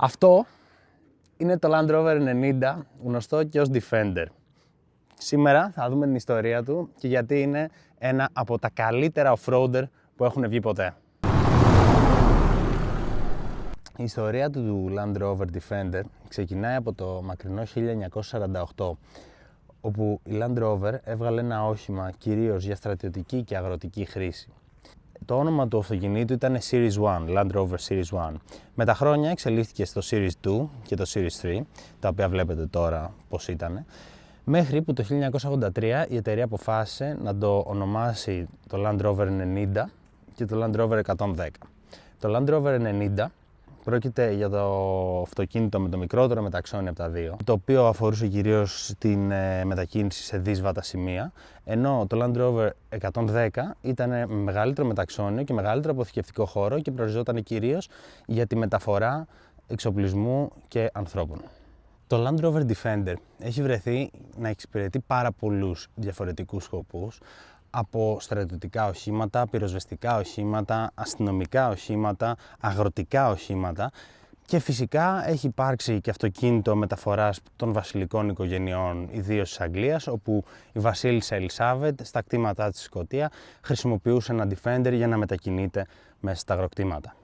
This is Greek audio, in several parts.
Αυτό είναι το Land Rover 90, γνωστό και ως Defender. Σήμερα θα δούμε την ιστορία του και γιατί είναι ένα από τα καλύτερα off-roader που έχουν βγει ποτέ. Η ιστορία του Land Rover Defender ξεκινάει από το μακρινό 1948, όπου η Land Rover έβγαλε ένα όχημα κυρίως για στρατιωτική και αγροτική χρήση. Το όνομα του αυτοκινήτου ήταν Series 1, Land Rover Series 1. Με τα χρόνια εξελίχθηκε στο Series 2 και το Series 3, τα οποία βλέπετε τώρα πώς ήταν, μέχρι που το 1983 η εταιρεία αποφάσισε να το ονομάσει το Land Rover 90 και το Land Rover 110. Το Land Rover 90 πρόκειται για το αυτοκίνητο με το μικρότερο μεταξώνι από τα δύο, το οποίο αφορούσε κυρίως την μετακίνηση σε δύσβατα σημεία, ενώ το Land Rover 110 ήταν με μεγαλύτερο μεταξώνιο και μεγαλύτερο αποθηκευτικό χώρο και προοριζόταν κυρίως για τη μεταφορά εξοπλισμού και ανθρώπων. Το Land Rover Defender έχει βρεθεί να εξυπηρετεί πάρα πολλούς διαφορετικούς σκοπούς, από στρατιωτικά οχήματα, πυροσβεστικά οχήματα, αστυνομικά οχήματα, αγροτικά οχήματα και φυσικά έχει υπάρξει και αυτοκίνητο μεταφοράς των βασιλικών οικογενειών, ιδίως της Αγγλίας, όπου η βασίλισσα Ελισάβετ στα κτήματά της Σκωτία χρησιμοποιούσε ένα Defender για να μετακινείται μέσα στα αγροκτήματα.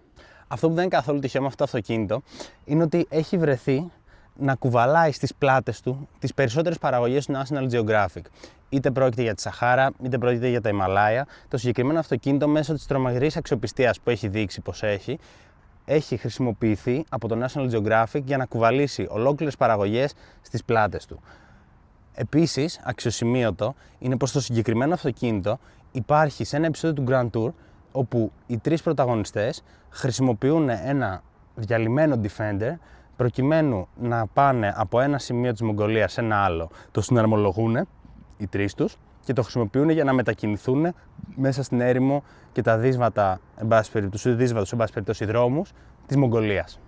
Αυτό που δεν είναι καθόλου τυχαίο με αυτό το αυτοκίνητο είναι ότι έχει βρεθεί να κουβαλάει στις πλάτες του τις περισσότερες παραγωγές του National Geographic. Είτε πρόκειται για τη Σαχάρα, είτε πρόκειται για τα Ιμαλάια. Το συγκεκριμένο αυτοκίνητο, μέσω της τρομερής αξιοπιστίας που έχει δείξει πως έχει χρησιμοποιηθεί από το National Geographic για να κουβαλήσει ολόκληρες παραγωγές στις πλάτες του. Επίσης, αξιοσημείωτο είναι πως το συγκεκριμένο αυτοκίνητο υπάρχει σε ένα επεισόδιο του Grand Tour, όπου οι τρεις πρωταγωνιστές χρησιμοποιούν ένα διαλυμένο Defender προκειμένου να πάνε από ένα σημείο της Μογγολίας σε ένα άλλο. Το συναρμολογούν οι τρεις τους και το χρησιμοποιούν για να μετακινηθούν μέσα στην έρημο και τα δύσβατα, εν πάση περιπτώσει, δρόμους της Μογγολίας.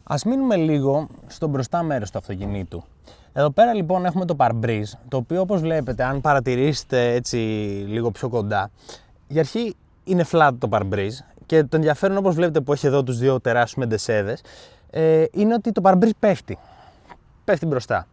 Ας μείνουμε λίγο στο μπροστά μέρος του αυτοκινήτου. Εδώ πέρα λοιπόν έχουμε το parabrise, το οποίο όπως βλέπετε, αν παρατηρήσετε έτσι λίγο πιο κοντά, για αρχή είναι flat το parabrise και το ενδιαφέρον, όπως βλέπετε που έχει εδώ τους δύο τεράστιους μεντεσέδες, είναι ότι το παρμπρίζ πέφτει μπροστά.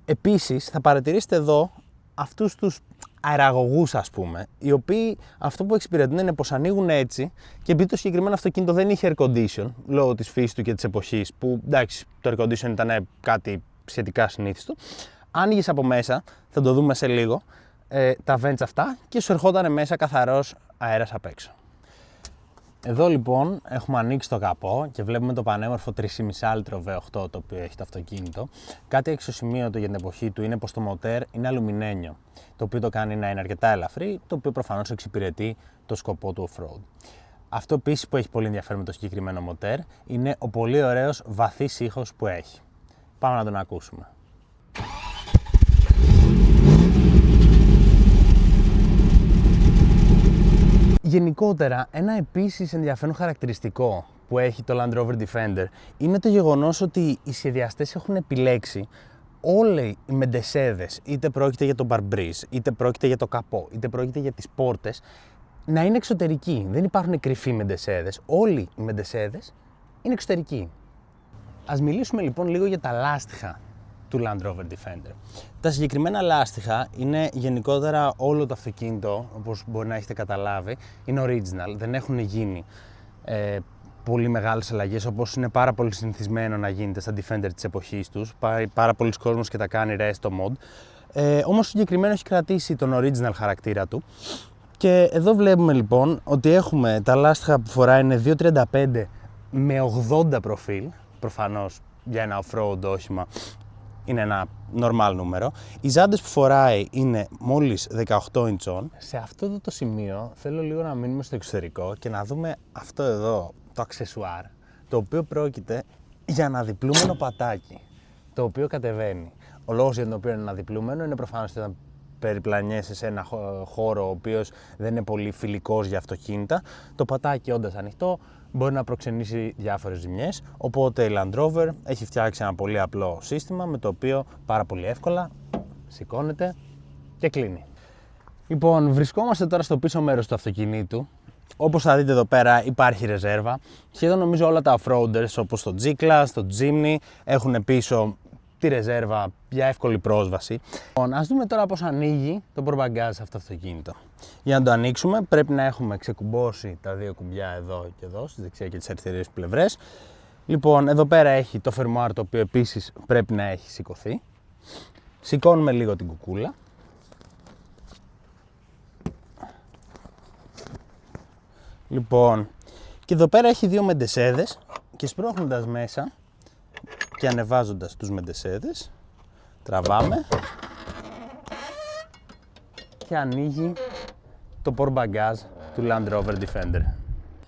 Επίσης θα παρατηρήσετε εδώ αυτούς τους αεραγωγούς, ας πούμε, οι οποίοι αυτό που εξυπηρετούν είναι πως ανοίγουν έτσι, και επειδή το συγκεκριμένο αυτοκίνητο δεν είχε air condition λόγω της φύσης του και της εποχής, που εντάξει, το air condition ήταν κάτι σχετικά συνήθιστο, άνοιγες από μέσα, θα το δούμε σε λίγο, τα vents αυτά, και σου ερχόταν μέσα καθαρός αέρας απ' έξω. Εδώ λοιπόν έχουμε ανοίξει το καπό και βλέπουμε το πανέμορφο 3,5 λίτρο V8 το οποίο έχει το αυτοκίνητο. Κάτι αξιοσημείωτο για την εποχή του είναι πως το μοτέρ είναι αλουμινένιο, το οποίο το κάνει να είναι αρκετά ελαφρύ, το οποίο προφανώς εξυπηρετεί το σκοπό του off-road. Αυτό επίσης που έχει πολύ ενδιαφέρον με το συγκεκριμένο μοτέρ είναι ο πολύ ωραίος βαθύς ήχος που έχει. Πάμε να τον ακούσουμε. Γενικότερα, ένα επίσης ενδιαφέρον χαρακτηριστικό που έχει το Land Rover Defender είναι το γεγονός ότι οι σχεδιαστές έχουν επιλέξει όλοι οι μεντεσέδες, είτε πρόκειται για το parabrise, είτε πρόκειται για το καπό, είτε πρόκειται για τις πόρτες, να είναι εξωτερικοί. Δεν υπάρχουν κρυφοί μεντεσέδες. Όλοι οι μεντεσέδες είναι εξωτερικοί. Ας μιλήσουμε λοιπόν λίγο για τα λάστιχα του Land Rover Defender. Τα συγκεκριμένα λάστιχα είναι γενικότερα όλο το αυτοκίνητο, όπως μπορεί να έχετε καταλάβει, είναι original, δεν έχουν γίνει πολύ μεγάλες αλλαγές, όπως είναι πάρα πολύ συνηθισμένο να γίνεται στα Defender της εποχής τους. Πάρα πολλοί κόσμος και τα κάνει resto mod. Όμως συγκεκριμένο έχει κρατήσει τον original χαρακτήρα του. Και εδώ βλέπουμε λοιπόν ότι έχουμε τα λάστιχα που φοράει είναι 2.35 με 80 προφίλ, προφανώς για ένα off-road όχημα είναι ένα normal νούμερο. Οι ζάντες που φοράει είναι μόλις 18 ιντσών. Σε αυτό το σημείο θέλω λίγο να μείνουμε στο εξωτερικό και να δούμε αυτό εδώ, το αξεσουάρ, το οποίο πρόκειται για ένα διπλούμενο πατάκι, το οποίο κατεβαίνει. Ο λόγος για τον οποίο είναι ένα διπλούμενο είναι προφανώς ότι όταν περιπλανιέσαι σε ένα χώρο ο οποίος δεν είναι πολύ φιλικός για αυτοκίνητα, το πατάκι όντας ανοιχτό μπορεί να προξενήσει διάφορες ζημιές, οπότε η Land Rover έχει φτιάξει ένα πολύ απλό σύστημα με το οποίο πάρα πολύ εύκολα σηκώνεται και κλείνει. Λοιπόν, βρισκόμαστε τώρα στο πίσω μέρος του αυτοκινήτου. Όπως θα δείτε εδώ πέρα υπάρχει ρεζέρβα. Σχεδόν νομίζω όλα τα off-roaders όπως το G-Class, το Jimny έχουν πίσω τη ρεζέρβα για εύκολη πρόσβαση. Ας δούμε τώρα πώς ανοίγει το portbagage αυτό το αυτοκίνητο. Για να το ανοίξουμε πρέπει να έχουμε ξεκουμπώσει τα δύο κουμπιά εδώ και εδώ, στις δεξιά και τις αριστερές πλευρές. Λοιπόν, εδώ πέρα έχει το φερμουάρ το οποίο επίσης πρέπει να έχει σηκωθεί. Σηκώνουμε λίγο την κουκούλα. Λοιπόν, και εδώ πέρα έχει δύο μεντεσέδες και σπρώχνοντας μέσα και ανεβάζοντας τους μεντεσέδες, τραβάμε και ανοίγει το portbagage του Land Rover Defender.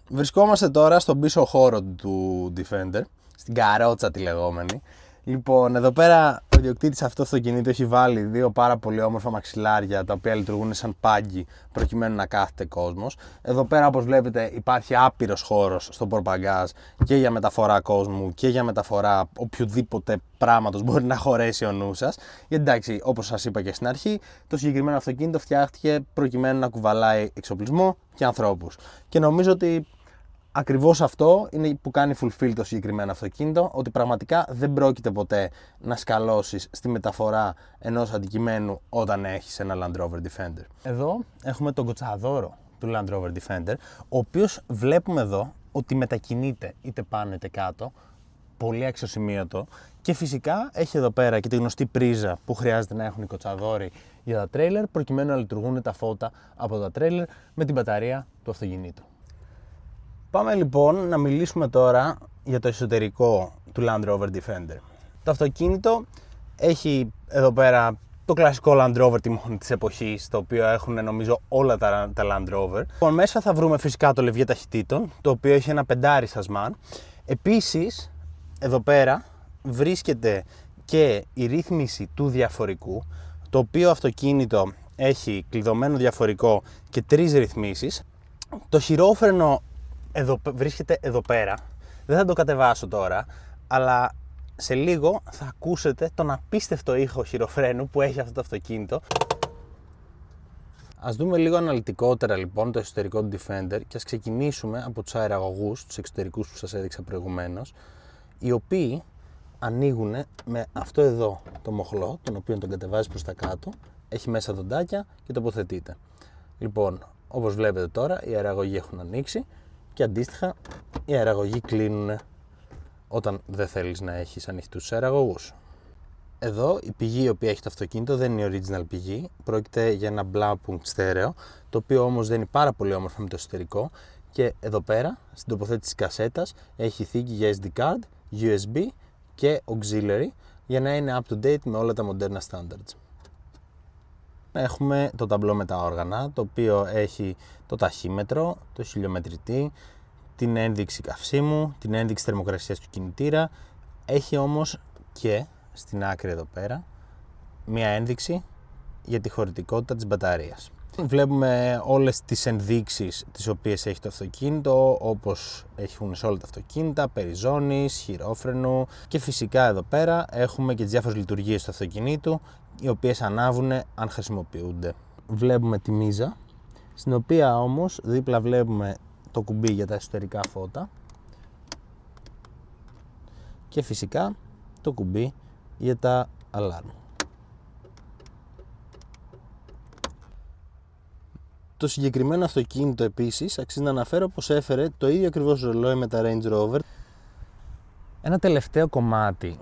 Βρισκόμαστε τώρα στον πίσω χώρο του Defender, στην καρότσα τη λεγόμενη. Λοιπόν, εδώ πέρα ο ιδιοκτήτης αυτού του αυτοκινήτου έχει βάλει δύο πάρα πολύ όμορφα μαξιλάρια τα οποία λειτουργούν σαν πάγκι προκειμένου να κάθεται κόσμος. Εδώ πέρα, όπως βλέπετε, υπάρχει άπειρος χώρος στο portbagage και για μεταφορά κόσμου και για μεταφορά οποιοδήποτε πράγματος μπορεί να χωρέσει ο νου σας. Γιατί εντάξει, όπως σας είπα και στην αρχή, το συγκεκριμένο αυτοκίνητο φτιάχτηκε προκειμένου να κουβαλάει εξοπλισμό και ανθρώπους. Και νομίζω ότι ακριβώς αυτό είναι που κάνει fulfill το συγκεκριμένο αυτοκίνητο, ότι πραγματικά δεν πρόκειται ποτέ να σκαλώσεις στη μεταφορά ενός αντικειμένου όταν έχεις ένα Land Rover Defender. Εδώ έχουμε τον κοτσαδόρο του Land Rover Defender, ο οποίος βλέπουμε εδώ ότι μετακινείται είτε πάνω είτε κάτω, πολύ αξιοσημείωτο, και φυσικά έχει εδώ πέρα και τη γνωστή πρίζα που χρειάζεται να έχουν οι κοτσαδόροι για τα τρέιλερ, προκειμένου να λειτουργούν τα φώτα από τα τρέιλερ με την μπαταρία του αυτοκινήτου. Πάμε λοιπόν να μιλήσουμε τώρα για το εσωτερικό του Land Rover Defender. Το αυτοκίνητο έχει εδώ πέρα το κλασικό Land Rover τιμόνι της εποχής, το οποίο έχουν νομίζω όλα τα Land Rover. Λοιπόν, μέσα θα βρούμε φυσικά το λευγέ ταχυτήτων, το οποίο έχει ένα 5 σασμάν. Επίσης, εδώ πέρα βρίσκεται και η ρύθμιση του διαφορικού, το οποίο αυτοκίνητο έχει κλειδωμένο διαφορικό και 3 ρυθμίσεις. Το χειρόφρενο βρίσκεται εδώ πέρα, δεν θα το κατεβάσω τώρα, αλλά σε λίγο θα ακούσετε τον απίστευτο ήχο χειροφρένου που έχει αυτό το αυτοκίνητο. Ας δούμε λίγο αναλυτικότερα λοιπόν το εσωτερικό του Defender και ας ξεκινήσουμε από τους αεραγωγούς, τους εξωτερικούς που σας έδειξα προηγουμένως, οι οποίοι ανοίγουν με αυτό εδώ το μοχλό, τον οποίο τον κατεβάζει προς τα κάτω, έχει μέσα δοντάκια και τοποθετείται. Λοιπόν, όπως βλέπετε τώρα, οι αεραγωγοί έχουν ανοίξει και αντίστοιχα οι αεραγωγοί κλείνουν όταν δεν θέλεις να έχεις ανοιχτούς αεραγωγούς. Εδώ η πηγή η οποία έχει το αυτοκίνητο δεν είναι η original πηγή, πρόκειται για ένα Blaupunkt στέρεο, το οποίο όμως δένει πάρα πολύ όμορφα με το εσωτερικό, και εδώ πέρα στην τοποθέτηση της κασέτας έχει θήκη για SD card, USB και auxiliary για να είναι up to date με όλα τα μοντέρνα standards. Έχουμε το ταμπλό με τα όργανα, το οποίο έχει το ταχύμετρο, το χιλιομετρητή, την ένδειξη καυσίμου, την ένδειξη θερμοκρασίας του κινητήρα. Έχει όμως και στην άκρη εδώ πέρα μία ένδειξη για τη χωρητικότητα της μπαταρίας. Βλέπουμε όλες τις ενδείξεις τις οποίες έχει το αυτοκίνητο, όπως έχουν σε όλα τα αυτοκίνητα, περιζώνης, χειρόφρενου, και φυσικά εδώ πέρα έχουμε και τις διάφορες λειτουργίες του αυτοκινήτου, οι οποίες ανάβουν αν χρησιμοποιούνται. Βλέπουμε τη μίζα, στην οποία όμως δίπλα βλέπουμε το κουμπί για τα εσωτερικά φώτα και φυσικά το κουμπί για τα αλάρμ. Το συγκεκριμένο αυτοκίνητο επίσης αξίζει να αναφέρω πως έφερε το ίδιο ακριβώς ρολόι με τα Range Rover. Ένα τελευταίο κομμάτι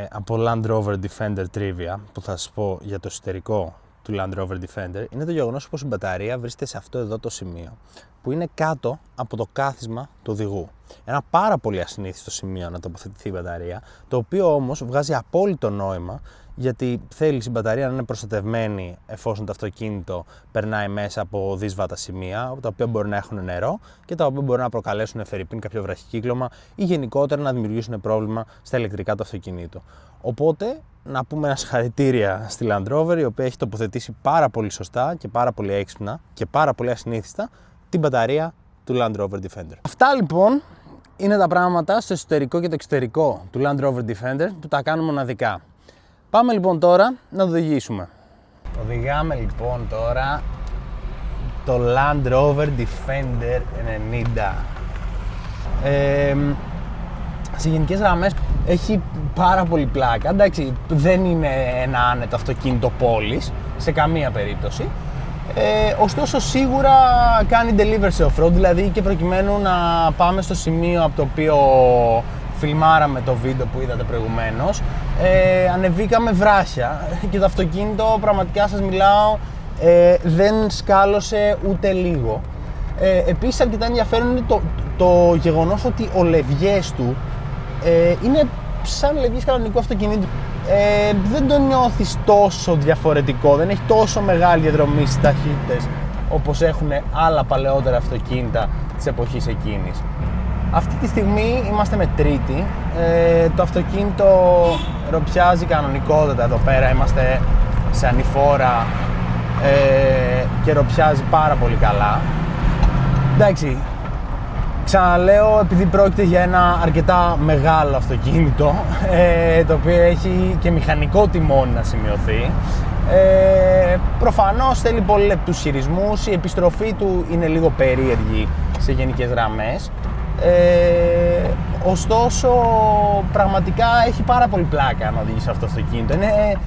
από Land Rover Defender Trivia που θα σας πω για το εσωτερικό του Land Rover Defender είναι το γεγονός πως η μπαταρία βρίσκεται σε αυτό εδώ το σημείο, που είναι κάτω από το κάθισμα του οδηγού. Ένα πάρα πολύ ασυνήθιστο σημείο να τοποθετηθεί η μπαταρία, το οποίο όμως βγάζει απόλυτο νόημα, γιατί θέλεις η μπαταρία να είναι προστατευμένη εφόσον το αυτοκίνητο περνάει μέσα από δύσβατα σημεία, τα οποία μπορεί να έχουν νερό και τα οποία μπορεί να προκαλέσουν φερειπίν κάποιο βραχικύκλωμα ή γενικότερα να δημιουργήσουν πρόβλημα στα ηλεκτρικά του αυτοκινήτου. Οπότε, να πούμε ένα συγχαρητήρια στη Land Rover, η οποία έχει τοποθετήσει πάρα πολύ σωστά και πάρα πολύ έξυπνα και πάρα πολύ ασυνήθιστα την μπαταρία του Land Rover Defender. Αυτά λοιπόν είναι τα πράγματα στο εσωτερικό και το εξωτερικό του Land Rover Defender που τα κάνουμε μοναδικά. Πάμε λοιπόν τώρα να το οδηγήσουμε. Οδηγάμε λοιπόν τώρα το Land Rover Defender 90. Σε γενικές γραμμές έχει πάρα πολύ πλάκα. Εντάξει, δεν είναι ένα άνετο αυτοκίνητο πόλης σε καμία περίπτωση. Ωστόσο σίγουρα κάνει deliver σε off-road, δηλαδή και προκειμένου να πάμε στο σημείο από το οποίο φιλμάραμε το βίντεο που είδατε προηγουμένως, ανεβήκαμε βράχια και το αυτοκίνητο, πραγματικά σας μιλάω, δεν σκάλωσε ούτε λίγο. Επίσης αρκετά ενδιαφέρον είναι το γεγονός ότι ο λευγές του είναι σαν λευγές κανονικού αυτοκινήτου. Δεν το νιώθεις τόσο διαφορετικό, δεν έχει τόσο μεγάλη διαδρομή στις ταχύτητες όπως έχουν άλλα παλαιότερα αυτοκίνητα της εποχής εκείνης. Αυτή τη στιγμή είμαστε με Τρίτη, το αυτοκίνητο ροπιάζει κανονικότατα εδώ πέρα, είμαστε σε ανηφόρα και ροπιάζει πάρα πολύ καλά. Εντάξει, ξαναλέω, επειδή πρόκειται για ένα αρκετά μεγάλο αυτοκίνητο, το οποίο έχει και μηχανικό τιμόνι να σημειωθεί, προφανώς θέλει πολύ λεπτούς χειρισμούς, η επιστροφή του είναι λίγο περίεργη σε γενικές γραμμές, ωστόσο πραγματικά έχει πάρα πολύ πλάκα να οδηγείς αυτό το αυτοκίνητο, είναι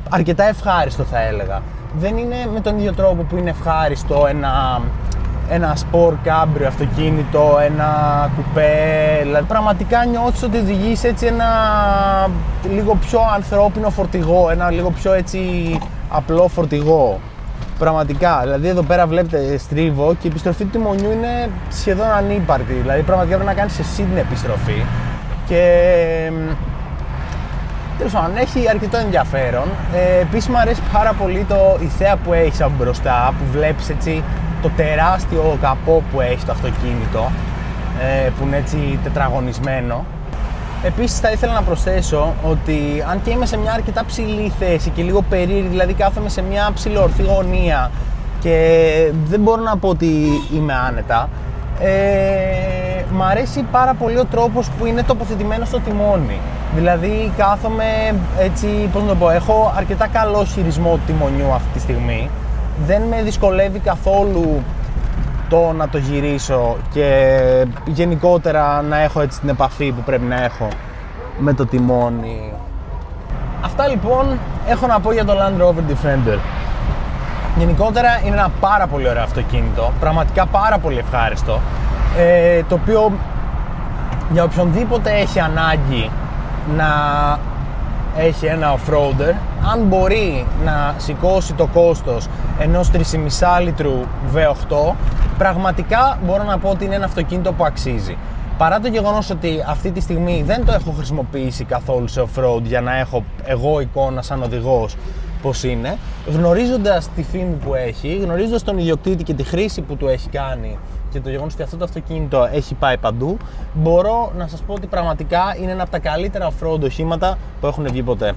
αρκετά ευχάριστο θα έλεγα. Δεν είναι με τον ίδιο τρόπο που είναι ευχάριστο ένα sport cabrio αυτοκίνητο, ένα κουπέ, δηλαδή πραγματικά νιώθεις ότι οδηγείς έτσι ένα λίγο πιο ανθρώπινο φορτηγό, ένα λίγο πιο έτσι απλό φορτηγό. Πραγματικά, δηλαδή εδώ πέρα βλέπετε στρίβο και η επιστροφή του τιμονιού είναι σχεδόν ανύπαρκτη, δηλαδή πραγματικά πρέπει να κάνεις εσύ την επιστροφή και τέλος πάντων έχει αρκετό ενδιαφέρον. Επίσης μου αρέσει πάρα πολύ η θέα που έχεις από μπροστά, που βλέπεις έτσι το τεράστιο καπό που έχει το αυτοκίνητο, που είναι έτσι τετραγωνισμένο. Επίσης θα ήθελα να προσθέσω ότι αν και είμαι σε μια αρκετά ψηλή θέση και λίγο περίεργη, δηλαδή κάθομαι σε μια ψηλοορθή γωνία και δεν μπορώ να πω ότι είμαι άνετα, μ' αρέσει πάρα πολύ ο τρόπος που είναι τοποθετημένο στο τιμόνι. Δηλαδή κάθομαι έτσι, πώς να το πω, έχω αρκετά καλό χειρισμό του τιμονιού αυτή τη στιγμή. Δεν με δυσκολεύει καθόλου το να το γυρίσω και γενικότερα να έχω έτσι την επαφή που πρέπει να έχω με το τιμόνι. Αυτά λοιπόν έχω να πω για το Land Rover Defender. Γενικότερα είναι ένα πάρα πολύ ωραίο αυτοκίνητο, πραγματικά πάρα πολύ ευχάριστο, το οποίο για οποιονδήποτε έχει ανάγκη να έχει ένα off-roader, αν μπορεί να σηκώσει το κόστος ενός 3,5 λίτρου V8, πραγματικά μπορώ να πω ότι είναι ένα αυτοκίνητο που αξίζει. Παρά το γεγονός ότι αυτή τη στιγμή δεν το έχω χρησιμοποιήσει καθόλου σε off-road για να έχω εγώ εικόνα σαν οδηγός πως είναι, γνωρίζοντας τη φήμη που έχει, γνωρίζοντας τον ιδιοκτήτη και τη χρήση που του έχει κάνει και το γεγονός ότι αυτό το αυτοκίνητο έχει πάει παντού, μπορώ να σας πω ότι πραγματικά είναι ένα από τα καλύτερα off-road οχήματα που έχουν βγει ποτέ.